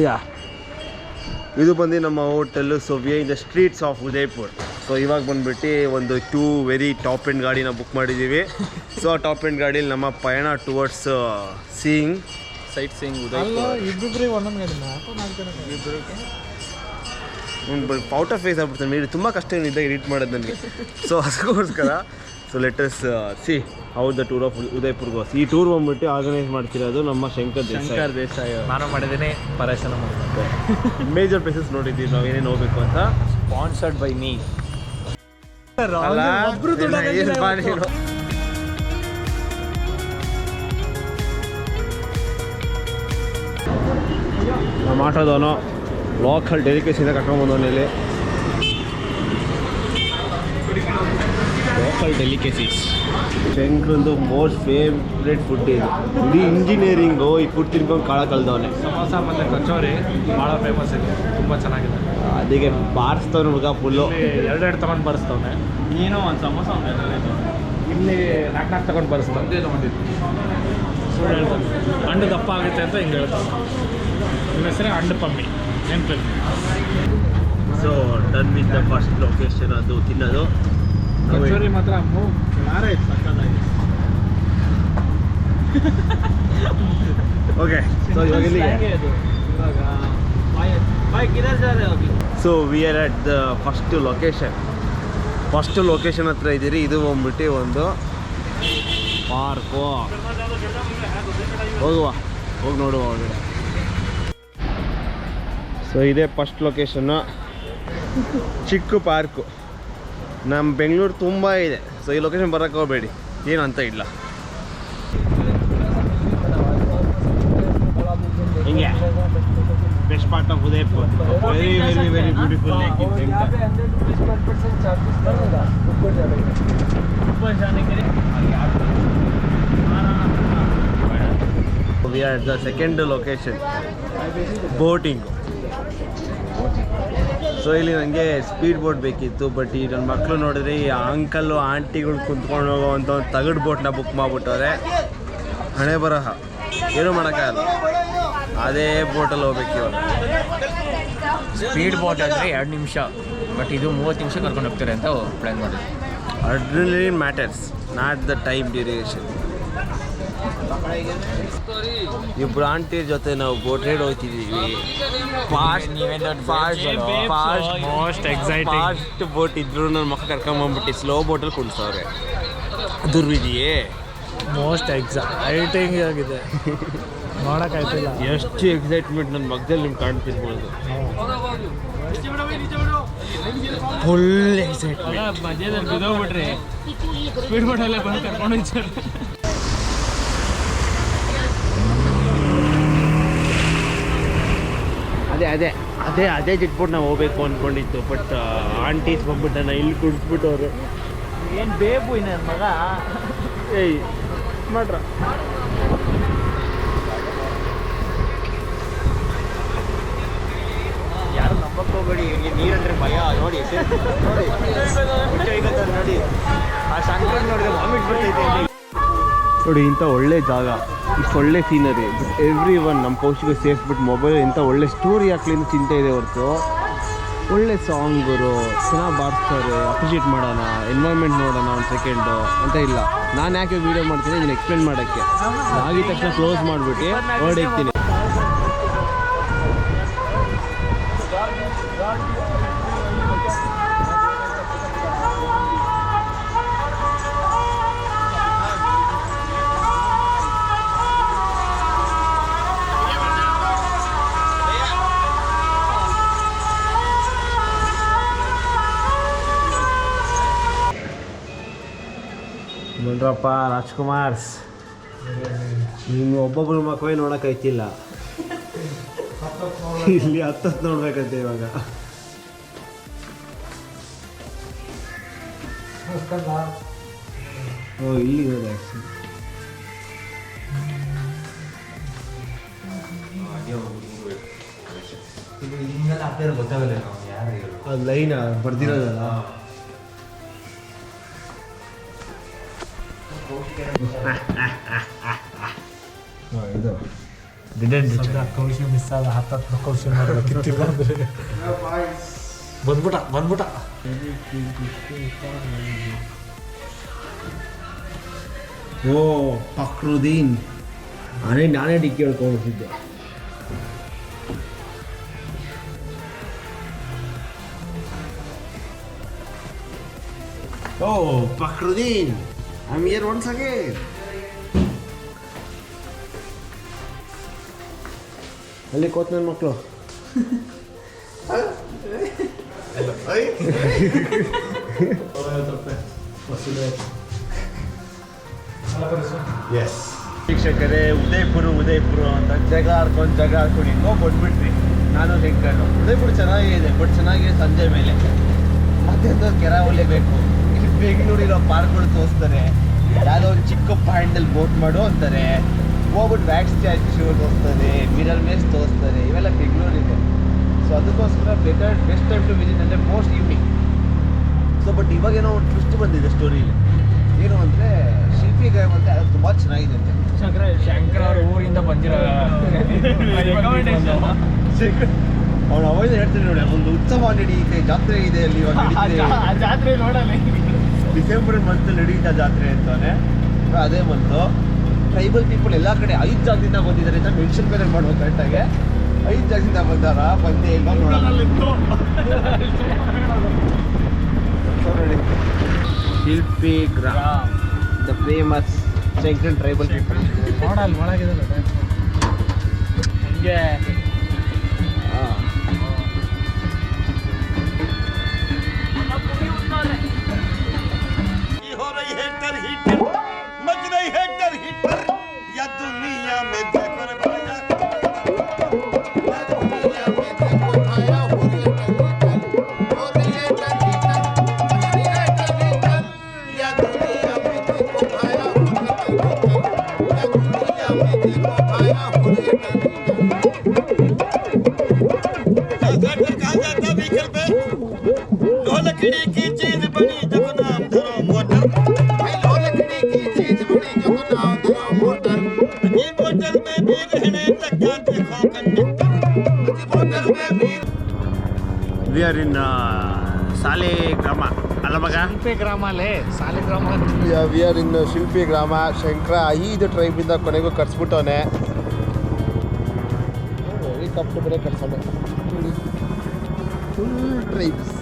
ಯಾ ಇದು ಬಂದು ನಮ್ಮ hotel. So we are in the streets of Udaipur. So ಇವಾಗ ಬಂದುಬಿಟ್ಟು ಒಂದು 2 ವೆರಿ ಟಾಪ್ ಎಂಡ್ ಗಾಡಿನ ಬುಕ್ ಮಾಡಿದ್ದೀವಿ. ಸೊ ಆ ಟಾಪ್ ಎಂಡ್ ಗಾಡೀಲಿ ನಮ್ಮ ಪಯಣ towards sightseeing Udaipur. Out of phase ಆಗ್ಬಿಡ್ತಾನೆ ಮೇರಿ. ತುಂಬ ಕಷ್ಟ ಏನಿದ್ದಾಗ ಎಡಿಟ್ ಮಾಡೋದು ನನಗೆ. ಸೊ ಅದಕ್ಕೋಸ್ಕರ so let's see how the tour of Udaipur goes. ಈ ಟೂರ್ ಬಂದ್ಬಿಟ್ಟು ಆರ್ಗನೈಸ್ ಮಾಡ್ತಿರೋದು ನಮ್ಮ ಶಂಕರ್ ದೇಸಾಯಿ. ನಾನು ಮಾಡಿದ್ದೀನಿ, ಪರೇಶನ ಮಾಡಿದ್ದೆ. ಮೇಜರ್ ಪ್ಲೇಸಸ್ ನೋಡಿದ್ದೀವಿ ನಾವು ಏನೇನು ಹೋಗ್ಬೇಕು ಅಂತ. Sponsored by me. ನಮ್ಮ ಆಟೋದವನು ಲೋಕಲ್ ಡೆಲಿಕೇಸಿಂದ ಕರ್ಕೊಂಡ್ಬಂದವನಲ್ಲಿ ಲೋಕಲ್ ಡೆಲಿಕೇಸೀಸ್. ಶಂಕರಂದು ಮೋಸ್ಟ್ ಫೇವ್ರೆಟ್ ಫುಡ್ ಇದು. ಇಡೀ ಇಂಜಿನಿಯರಿಂಗು ಈ ಫುಡ್ ತಿನ್ಕೊಂಡು ಕಾಳ ಕಲ್ದವನೆ. ಸಮೋಸ ಮತ್ತು ಕಚೋರಿ ಭಾಳ ಫೇಮಸ್ ಇದೆ, ತುಂಬ ಚೆನ್ನಾಗಿದೆ. ಅದಕ್ಕೆ ಬಾರಿಸ್ತವ್ನು ಹುಡುಗ ಫುಲ್ಲು. 2 ತಗೊಂಡು ಬರೆಸ್ತವನೆ. ನೀನು ಒಂದು ಸಮೋಸ ಇಲ್ಲಿ 4 ತಗೊಂಡು ಬರೆಸ್ತವೆ. ಸುಳ್ಳು ಹೇಳ್ತಾನೆ, ಹಣ್ಣು ದಪ್ಪ ಆಗುತ್ತೆ ಅಂತ ಹಿಂಗೆ ಹೇಳ್ತಾನೆ. ನಿಮ್ಮ ಹೆಸರೇ ಹಣ್ಣು ಪಮ್ಮಿ ನೆನಪು. So done with the first location, ಅದು ತಿನ್ನೋದು. ಕಚೋರಿ ಮಾತ್ರ ಓಕೆ. ಸೊ ಇವಾಗ ಇಲ್ಲಿಗೆ so we are at the first location ಹತ್ರ ಇದ್ದೀರಿ. ಇದು ಬಂದ್ಬಿಟ್ಟು ಒಂದು ಪಾರ್ಕು. ಹೋಗಿ ನೋಡುವ ಒಳಗಡೆ. ಸೊ ಇದೇ ಫಸ್ಟ್ ಲೊಕೇಶನ್ನು, ಚಿಕ್ಕ ಪಾರ್ಕು. ನಮ್ಮ ಬೆಂಗಳೂರು ತುಂಬ ಇದೆ. ಸೊ ಈ ಲೊಕೇಶನ್ ಬರೋಕ್ಕೆ ಹೋಗಬೇಡಿ, ಏನು ಅಂತ ಇಲ್ಲ. ಹಿಂಗೆ best part of Udaipur. Very very very beautiful lake in centre. We are at the second location, boating. So ಇಲ್ಲಿ ನನಗೆ ಸ್ಪೀಡ್ ಬೋಟ್ ಬೇಕಿತ್ತು, ಬಟ್ ಈ ನನ್ನ ಮಕ್ಕಳು ನೋಡಿದ್ರೆ ಈ ಅಂಕಲ್ಲು ಆಂಟಿಗಳು ಕುಂತ್ಕೊಂಡು ಹೋಗೋವಂಥ ಒಂದು ತಗಡು ಬೋಟ್ನ ಬುಕ್ ಮಾಡಿಬಿಟ್ಟವ್ರೆ. ಹಣೆ ಬರಹ ಏನೂ ಮಾಡೋಕ್ಕಾಗಲ್ಲ, ಅದೇ ಬೋಟಲ್ಲಿ ಹೋಗ್ಬೇಕು ಇವಾಗ. ಸ್ಪೀಡ್ ಬೋಟ್ ಅಂದರೆ 2 ನಿಮಿಷ, ಬಟ್ ಇದು 30 ನಿಮಿಷ ಕರ್ಕೊಂಡು ಹೋಗ್ತಾರೆ ಅಂತ ಪ್ಲ್ಯಾನ್ ಮಾಡಿದ್ವಿ. Adrenaline matters, not the time duration. ಇಬ್ಬರು ಆಂಟಿಯ ಜೊತೆ ನಾವು ಬೋಟ್ ರೈಡ್ ಹೋಗ್ತಿದ್ದೀವಿ. ಫಾಸ್ಟ್ ಬೋಟ್ ಇದ್ರು ನನ್ನ ಮಕ್ಕ ಕರ್ಕೊಂಬಂದ್ಬಿಟ್ಟು ಸ್ಲೋ ಬೋಟಲ್ಲಿ ಕುಣಿಸೋರೆ. ದುರ್ವಿಧಿಯೇ ಮೋಸ್ಟ್ ಎಕ್ಸೈಟಿಂಗ್ ಆಗಿದೆ, ನೋಡೋಕ್ಕಾಯ್ತಿಲ್ಲ. ಎಷ್ಟು ಎಕ್ಸೈಟ್ಮೆಂಟ್ ನನ್ನ ಮಗದಲ್ಲಿ ನಿಮ್ಗೆ ಕಾಣ್ತಿರ್ಬೋದು. Full excitement. ಮಧ್ಯದಲ್ಲಿ ಬಿದ್ದೋಗ್ಬಿಟ್ರಿ, ಸ್ಪೀಡ್ ಬೋಟಲ್ಲೇ ಬಂದು ಕರ್ಕೊಂಡು ಹೋಗ್ತಾರೆ. ಅದೇ ಜಿಟ್ಬಿಟ್ಟು ನಾವು ಹೋಗ್ಬೇಕು ಅಂದ್ಕೊಂಡಿತ್ತು, ಬಟ್ ಆಂಟೀಸ್ ಬಂದ್ಬಿಟ್ಟು ಇಲ್ಲಿ ಕುಡಿಸ್ಬಿಟ್ಟವ್ರು. ಏನು ಬೇಬು ನನ್ನ ಮಗ. ಏಯ್ ಮಾಡ್ರ ಯಾರು ನಂಬಕ್ಕೆ ಹೋಗ್ಬೇಡಿ, ಇಲ್ಲಿ ನೀರಂದ್ರೆ ಭಯ. ನೋಡಿ ನೋಡಿ ಆ ಶಂಕರ್ ನೋಡಿದ್ರೆ ವಾಮಿಟ್ ಬರ್ತೈತೆ. ನೋಡಿ ಇಂಥ ಒಳ್ಳೆ ಜಾಗ, ಇಷ್ಟು ಒಳ್ಳೆ ಸೀನರಿ, ಎವ್ರಿ ಒನ್ ನಮ್ಮ ಕೌಶಿಗೆ ಸೇಫ್. ಬಿಟ್ಟು ಮೊಬೈಲ್ ಇಂಥ ಒಳ್ಳೆ ಸ್ಟೋರಿ ಹಾಕ್ಲಿ ಅಂತ ಚಿಂತೆ ಇದೆ ಹೊರತು ಒಳ್ಳೆ ಸಾಂಗ್ರು ಚೆನ್ನಾಗಿ ಬಾರಿಸ್ತಾರೆ. ಅಪ್ರಿಷಿಯೇಟ್ ಮಾಡೋಣ, ಎನ್ವೈರ್ಮೆಂಟ್ ನೋಡೋಣ ಒಂದು ಸೆಕೆಂಡು ಅಂತ ಇಲ್ಲ. ನಾನು ಯಾಕೆ ವೀಡಿಯೋ ಮಾಡ್ತೀನಿ ಇದನ್ನು ಎಕ್ಸ್ಪ್ಲೇನ್ ಮಾಡೋಕ್ಕೆ. ಆಗಿದ ತಕ್ಷಣ ಕ್ಲೋಸ್ ಮಾಡಿಬಿಟ್ಟು ಹೊರಡಿಕ್ತೀನಿ. ನೋಡ್ರಪ್ಪ ರಾಜ್ಕುಮಾರ್ಸ್, ನಿಮ್ಮ ಒಬ್ಬೊಬ್ಬರು ಮಕ್ಕಳೇ ನೋಡೋಕ್ಕಾಯ್ತಿಲ್ಲ, ಇಲ್ಲಿ 10 ನೋಡ್ಬೇಕಂತೆ ಇವಾಗ. ಓ ಇಲ್ಲಿ ನೋಡಿ ಅದು ಲೈನ್ ಬರ್ದಿರೋದಲ್ಲ. ಇದು ಕೌಶಿ ಮಿಸ್ ಆದ ಹತ್ತತ್ತು ಕೌಶಿ ಮಾಡಬೇಕಿತ್ತಿಲ್ಲ ಅಂದರೆ ಬಂದ್ಬಿಟ್ಟ ಓ ಫಕ್ರುದ್ದೀನ್ ನಾನೇ ಡಿಕ್ಕಿ ಹೇಳ್ಕೊಂಡ್ಬಿಟ್ಟಿದ್ದೆ. Oh Fakruddin I am here once again. ಅಲ್ಲಿ ಕೋತ್ ನನ್ನ ಮಕ್ಕಳು ಎಸ್ ವೀಕ್ಷಕರೇ, ಉದಯಪುರ ಅಂತ ಜಾಗ ಆಡ್ಕೊಂಡು ಹಿಂಗೋ ಬಂದ್ಬಿಟ್ರಿ. ನಾನು ಶಂಕರ್. ಉದಯಪುರ ಚೆನ್ನಾಗಿದೆ, ಬಟ್ ಚೆನ್ನಾಗಿದೆ ಸಂಜೆ ಮೇಲೆ. ಮತ್ತೊಂದು ಕೆರಾವಳಿ ಬೇಕು. ಇಲ್ಲಿ ಬೆಂಗಳೂರಿರೋ ಪಾರ್ಕ್ಗಳು ತೋರಿಸ್ತಾರೆ, ಯಾವುದೋ ಒಂದು ಚಿಕ್ಕ ಪಾಯಿಂಟಲ್ಲಿ ಬೋಟ್ ಮಾಡು ಅಂತಾರೆ, ಹೋಗ್ಬಿಟ್ಟು ವ್ಯಾಕ್ಸ್ ಸ್ಟ್ಯಾಚ್ಯೂ ತೋರಿಸ್ತಾರೆ, ಮಿರರ್ ಮೇಸ್ ತೋರಿಸ್ತಾರೆ. ಇವೆಲ್ಲ ಬೆಂಗಳೂರಿದೆ. ಸೊ ಅದಕ್ಕೋಸ್ಕರ ಬೆಸ್ಟ್ ಟೈಮ್ ಟು ವಿಸಿಟ್ ಅಂದರೆ ಮೋಸ್ಟ್ ಈವ್ನಿಂಗ್. ಸೊ ಬಟ್ ಇವಾಗೇನೋ ಒಂದು ಟ್ವಿಸ್ಟ್ ಬಂದಿದೆ ಸ್ಟೋರಿಲಿ. ಏನು ಅಂದರೆ ಶಿಲ್ಪಿ ಗ್ರಾಮ ಅಂತ ಅದು ತುಂಬ ಚೆನ್ನಾಗಿದೆ ಅಂತೆ. ಶಂಕರ್ ಅವ್ರ ಊರಿಂದ ಬಂದಿರೋ ಅವ್ನು ಅವಾಗ ಹೇಳ್ತೀನಿ ನೋಡಿ, ಒಂದು ಉತ್ಸವ ನಡೆಯುತ್ತೆ, ಜಾತ್ರೆ ಇದೆ ಅಲ್ಲಿ ಜಾತ್ರೆ ನೋಡಲ್ಲ. ಡಿಸೆಂಬರ್ ಮಂತಲ್ಲಿ ನಡೆಯುತ್ತಾ ಜಾತ್ರೆ ಅಂತಾನೆ. ಅದೇ ಮಂತು ಟ್ರೈಬಲ್ ಪೀಪಲ್ ಎಲ್ಲ ಕಡೆ 5 ಜಾಗದಿಂದ ಬಂದಿದ್ದಾರೆ ಅಂತ ಮೆನ್ಷನ್ ಬೇರೆ ಮಾಡ್ಬೇಕು ಕರೆಕ್ಟಾಗಿ. 5 ಜಾಗದಿಂದ ಬಂದಾರ, ಬಂದೇ ಇಲ್ಲ ನೋಡೋಣ. ಶಿಲ್ಪಿ gram, the famous Shankar tribal people. ನೋಡಲ್ಲ ಒಳಗಿದೆ ಹಿಂಗೆ. We are in ಸಾಲಿಗ್ರಾಮ ಅಲ್ಲ ಮಗ? ಶಿಲ್ಪಿ ಗ್ರಾಮ ಅಲ್ಲೇ ಸಾಲಿಗ್ರಾಮ. ವಿ ಆರ್ ಇನ್ ಶಿಲ್ಪಿ ಗ್ರಾಮ. ಶಂಕರ 5 ಟ್ರೈಬಿಂದ ಕೊನೆಗೂ ಕಟ್ಸ್ಬಿಟ್ಟವನೆ. ಹೆಲಿಕಾಪ್ಟರ್ ಬೇರೆ ಕಟ್ಸೋಣ. Full tribes.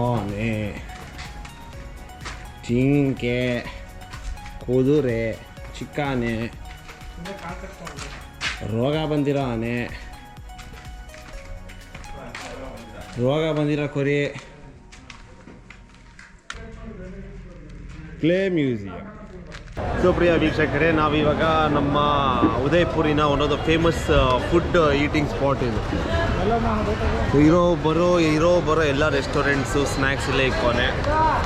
ಆನೆ, ಜಿಂಕೆ, ಕುದುರೆ, ಚಿಕ್ಕ ಆನೆ, ರೋಗ ಬಂದಿರೋ ಆನೆ, ರೋಗ ಬಂದಿರೋ ಕುರಿ, ಪ್ಲೇ ಮ್ಯೂಸಿಯಂ. ಸುಪ್ರಿಯ ವೀಕ್ಷಕರೇ, ನಾವಿವಾಗ ನಮ್ಮ ಉದಯಪುರಿನ one of the famous food eating spot ಇದು. ಇರೋ ಬರೋ ಎಲ್ಲ ರೆಸ್ಟೋರೆಂಟ್ಸು, ಸ್ನ್ಯಾಕ್ಸ್ ಎಲ್ಲ ಇಕ್ಕೋನೆ.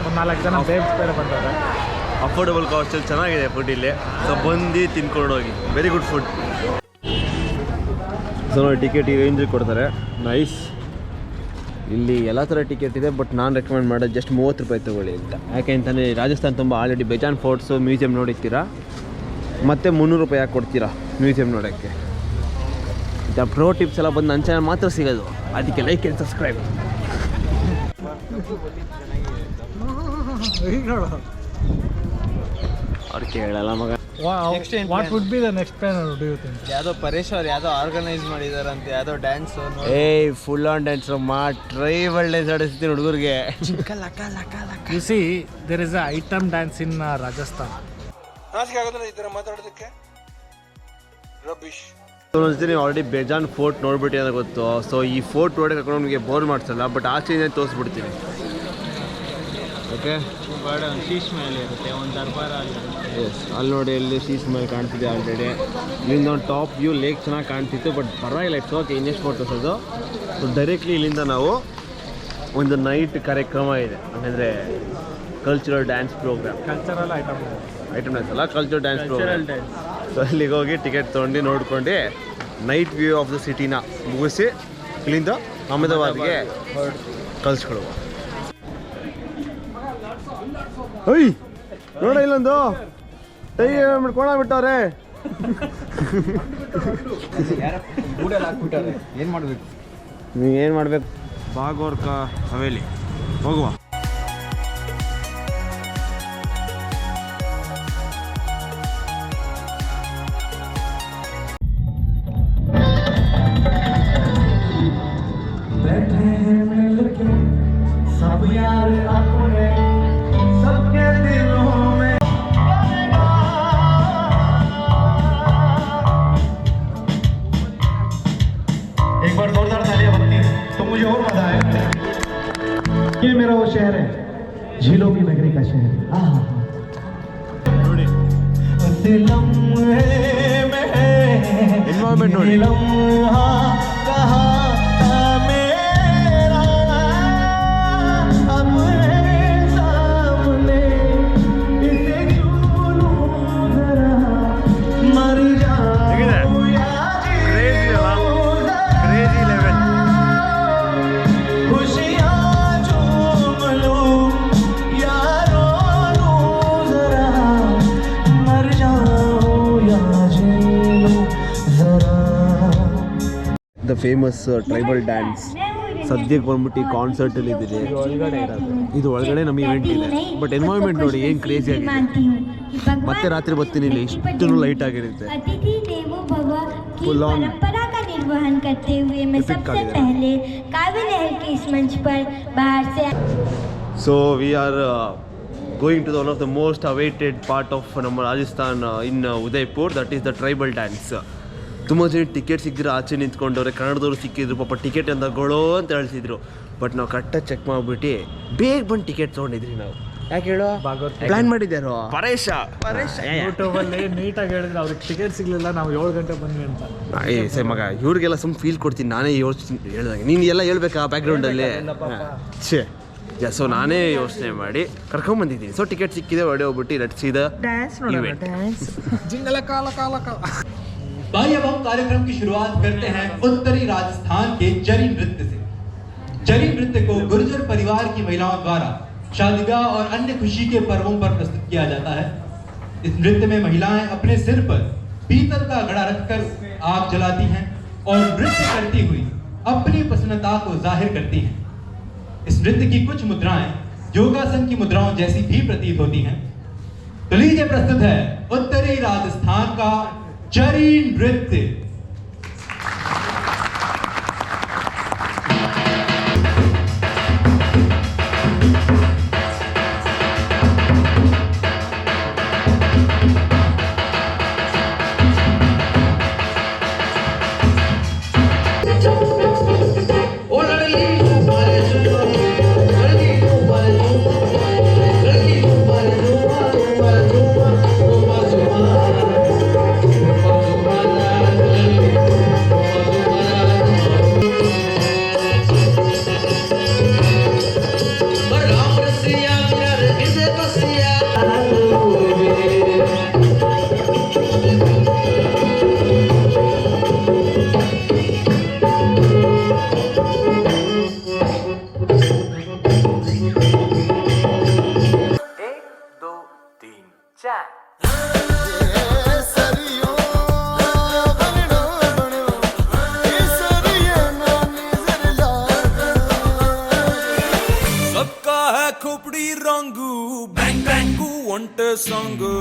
ಒಂದು 4 ಜನ ಬೇಬ್ಸ್ ಬೇರೆ ಬಂದವ್ರೆ. ಅಫೋರ್ಡಬಲ್ ಕಾಸ್ಟಲ್ಲಿ ಚೆನ್ನಾಗಿದೆ ಫುಡ್ ಇಲ್ಲಿ. ಸೊ ಬಂದು ತಿನ್ಕೊಂಡು ಹೋಗಿ. Very good food. ಸೊ ನೋಡಿ, ಟಿಕೆಟ್ ಈ ರೇಂಜಿಗೆ ಕೊಡ್ತಾರೆ. ನೈಸ್. ಇಲ್ಲಿ ಎಲ್ಲ ಥರ ಟಿಕೆಟ್ ಇದೆ, ಬಟ್ ನಾನು ರೆಕಮೆಂಡ್ ಮಾಡೋದು ಜಸ್ಟ್ 30 ರೂಪಾಯಿ ತೊಗೊಳ್ಳಿ ಅಂತ. ಯಾಕೆ ಅಂತಂದರೆ ರಾಜಸ್ಥಾನ್ ತುಂಬ ಆಲ್ರೆಡಿ ಬೇಜಾನ್ ಫೋರ್ಟ್ಸು, ಮ್ಯೂಸಿಯಂ ನೋಡಿರ್ತೀರಾ, ಮತ್ತು 300 ರೂಪಾಯಿ ಯಾಕೆ ಕೊಡ್ತೀರಾ ಮ್ಯೂಸಿಯಂ ನೋಡೋಕ್ಕೆ? ಪ್ರೋ ಟಿಪ್ಸ್ ಎಲ್ಲ ಬಂದು ನನ್ನ ಚಾನಲ್ ಮಾತ್ರ ಸಿಗೋದು. ಅದಕ್ಕೆ ಲೈಕ್ ಆ್ಯಂಡ್ ಸಬ್ಸ್ಕ್ರೈಬ್. ಅವ್ರು ಕೇಳಲ್ಲ ಮಗ. What would be the next plan do you think? ಯಾವುದೋ ಪರೇಶ್ ಅವ್ರು ಯಾವುದೋ ಆರ್ಗನೈಸ್ ಮಾಡಿದಾರಂತೆ, ಯಾವುದೋ dance. Full on dance tribal dance ಆಡಿಸ್ತೀನಿ ಹುಡುಗರಿಗೆ. You see there is a item dance in Rajasthan. ನೀವು ಆಲ್ರೆಡಿ ಬೇಜಾನ್ ಫೋರ್ಟ್ ನೋಡ್ಬಿಟ್ಟು ಅಂತ ಗೊತ್ತು. ಸೊ ಈ ಫೋರ್ಟ್ ನೋಡೋಕೆ ಕರ್ಕೊಂಡು ನಮಗೆ ಬೋರ್ ಮಾಡಿಸಲ್ಲ, ಬಟ್ ಆಚೆಯಿಂದ ತೋರಿಸ್ಬಿಡ್ತೀನಿ. ಓಕೆ, ಶೀಶ್ ಮೇಲೆ ಇರುತ್ತೆ, ಒಂದು ದರ್ಬಾರ ಆಗಿರುತ್ತೆ. ಎಸ್, ಅಲ್ಲಿ ನೋಡಿ, ಇಲ್ಲಿ ಶೀಶ್ ಮೇಲೆ ಕಾಣ್ತಿದೆ ಆಲ್ರೆಡಿ. ಇಲ್ಲಿಂದ ಒಂದು ಟಾಪ್ ವ್ಯೂ ಲೇಕ್ ಚೆನ್ನಾಗಿ ಕಾಣ್ತಿತ್ತು, ಬಟ್ ಪರವಾಗಿಲ್ಲ, ಇಟ್ಸ್ ಓಕೆ. ಇನ್ನೆಷ್ಟು ಫೋಟೋಸ್ ಅದು. ಸೊ ಡೈರೆಕ್ಟ್ಲಿ ಇಲ್ಲಿಂದ ನಾವು ಒಂದು ನೈಟ್ ಕಾರ್ಯಕ್ರಮ ಇದೆ, ಅಂದರೆ cultural dance program. Cultural item dance ಅಲ್ಲ, ಕಲ್ಚರಲ್ ಡ್ಯಾನ್ಸ್ ಪ್ರೋಗ್ರಾಮ್. ಸೊ ಅಲ್ಲಿಗೆ ಹೋಗಿ ಟಿಕೆಟ್ ತೊಗೊಂಡು ನೋಡ್ಕೊಂಡು ನೈಟ್ ವ್ಯೂ ಆಫ್ ದ ಸಿಟಿನ ಮುಗಿಸಿ ಇಲ್ಲಿಂದ ಅಹಮದಾಬಾದ್ಗೆ ಕಳಿಸ್ಕೊಡುವ. ಅಯ್ಯ ನೋಡ ಇಲ್ಲೊಂದು ಟೈ ಕೋಣ ಬಿಟ್ಟವ್ರೆ. ಏನು ಮಾಡಬೇಕು? ನೀವು ಏನು ಮಾಡಬೇಕು? ಬಾಗೋರ್ ಕಾ ಹವೇಲಿ ಹೋಗುವ. एक बार जोरदार तालियां बनती हैं तो मुझे और मजा आए. ये मेरा वो शहर है, झीलों की नगरी का शहर. ನೋಡಿ ಎನ್ವೈರನ್ಮೆಂಟ್ ನೋಡಿ. ದ ಫೇಮಸ್ ಟ್ರೈಬಲ್ ಡ್ಯಾನ್ಸ್ ಸದ್ಯಕ್ಕೆ ಬಂದ್ಬಿಟ್ಟು ಈ ಕಾನ್ಸರ್ಟಲ್ಲಿ ಇದಿದೆ. ಇದು ಒಳಗಡೆ ನಮ್ಮ ಇವೆಂಟ್ ಇದೆ. ಬಟ್ ಎನ್ವೈರನ್ಮೆಂಟ್ ನೋಡಿ ಏನು ಕ್ರೇಜಿ ಆಗಿದೆ. ಮತ್ತೆ ರಾತ್ರಿ ಬರ್ತೀನಿ ಇಲ್ಲಿ ಇಷ್ಟು ಲೈಟ್ ಆಗಿರುತ್ತೆ. फुल ऑन परंपरा का निर्वहन करते हुए मैं सबसे पहले काव्य लहर के इस मंच पर बाहर से. So we are going to one of the most awaited part of ನಮ್ಮ Rajasthan in Udaipur, that is the tribal dance. ತುಂಬ ಜನ ಟಿಕೆಟ್ ಸಿಕ್ಕಿದ್ರೆ ಆಚೆ ನಿಂತ್ಕೊಂಡವ್ರೆ. ಕನ್ನಡದವ್ರು ಸಿಕ್ಕಿದ್ರು ಪಾಪ ಟಿಕೆಟ್ ಅಂತ ಗೊಳೋ ಅಂತ ಹೇಳ್ತಿದ್ರು. ಬಟ್ ನಾವು ಕರೆಕ್ಟಾಗಿ ಚೆಕ್ ಮಾಡಿಬಿಟ್ಟು ಬೇಗ ಬಂದು ಟಿಕೆಟ್ ತೊಗೊಂಡಿದ್ರಿ ನಾವು. ಯಾಕೆ ಹೇಳೋ ಪ್ಲಾನ್ ಮಾಡಿದ್ದಾರೋ ಪರೇಶ ಯೂಟ್ಯೂಬಲ್ಲಿ ನೀಟಾಗಿ ಹೇಳಿದ್ರೆ ಅವ್ರಿಗೆ ಟಿಕೆಟ್ ಸಿಗಲಿಲ್ಲ, ನಾವು 7 ಗಂಟೆ ಬಂದ್ವಿ ಅಂತ. ಸೇ ಮಗ ಇವ್ರಿಗೆಲ್ಲ ಸುಮ್ಮನೆ ಫೀಲ್ ಕೊಡ್ತೀನಿ. ನಾನೇ ಹೇಳ್ದಂಗೆ ನೀನು ಎಲ್ಲ ಹೇಳ್ಬೇಕಾ ಬ್ಯಾಕ್ಗ್ರೌಂಡಲ್ಲಿ? ಛೇ ಸೊ ನಾನೇ ಯೋಚನೆ ಮಾಡಿ ಕರ್ಕೊಂಬಂದಿದ್ದೀನಿ. ಸೊ ಟಿಕೆಟ್ ಸಿಕ್ಕಿದೆ, ಹೊಡೆ ಹೋಗ್ಬಿಟ್ಟು ರಚಿಸಿದ ಜಿಂಗಲ ಕಾಲ ಕಾಲ ಕಾಲ. भाई अब हम कार्यक्रम की शुरुआत करते हैं उत्तरी राजस्थान के जरी नृत्य से. जरी नृत्य को गुर्जर परिवार की महिलाओं द्वारा शादीगाह और अन्य खुशी के पर्वों पर प्रस्तुत किया जाता है. इस नृत्य में महिलाएं अपने सिर पर पीतल का घड़ा रखकर आग जलाती हैं और नृत्य करती हुई अपनी प्रसन्नता को जाहिर करती हैं. इस नृत्य की कुछ मुद्राएं योगासन की मुद्राओं जैसी भी प्रतीत होती हैं. तो लीजिए प्रस्तुत है उत्तरी राजस्थान का जरी नृत्य. सबका है खोपड़ी रंगू बैंग बैंगू ಒಂಟೆ ಸಾಂಗು